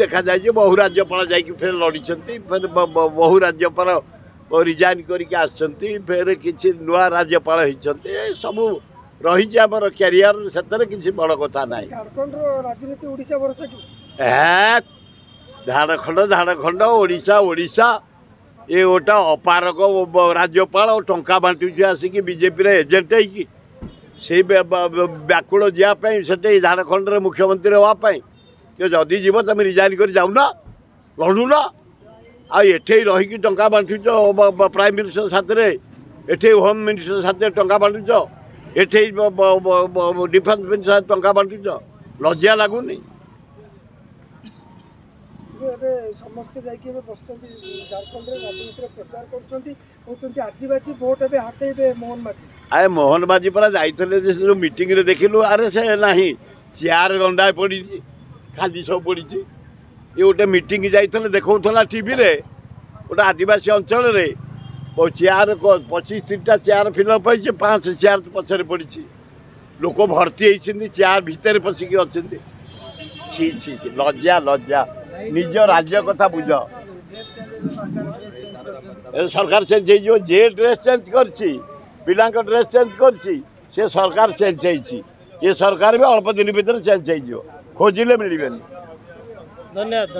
देखा जाए बहु राज्यपाल जा फिर लड़ी फिर बहु राज्यपाल रिजाइन करके आसछंती फिर किसी नुआ राज्यपाल होती सब रही आमर क्यारियर से किसी बड़ कथा ना झारखंड राजनीति ओडिशा भरोसा की झाड़खंड ओडिशा ओडिशा ये गोटा अपारक राज्यपाल टंका बांटुचे आसिक बीजेपी एजेंट से व्याकुल जावाई से झारखंड मुख्यमंत्री हाँपाई कि जदि जीव तुम रिजाइन कर जाऊन लड़ुन आठे रहीकि टंका बांटुच प्राइम मिनिस्टर साथ एठे होम मिनिस्टर साथ टंका बांटुच एठे डिफेन्स मिनिस्टर टंका बांटुच लज्जा लगुनि समस्ते जाइए झारखंड राजनीति प्रचार कर आदिवासी भोट ए हाथे मोहन माझी आए मोहन माझी परा जाइए मीटिंग रे देखिलु अरे से नहीं चेयर गंडा पड़ी खाली सब पड़ी ये गोटे मीटिंग जाइए देखा टीवी रे गोटे आदिवासी अंचल रे चेयर 25-30टा चेयर फिलअप हो 5 चेयर पछरे पड़ी लोक भर्ती होती चेयर भितर पशिकी अच्छा छी छी छी लज्जा लज्जा निज राज्य कथा बुझ सरकार चेंज हो जे ड्रेस चेंज कर पिला ड्रेस चेंज कर सरकार चेंज ये सरकार भी अल्प दिन भर चेंज हो खोजिले मिलबेनि। धन्यवाद।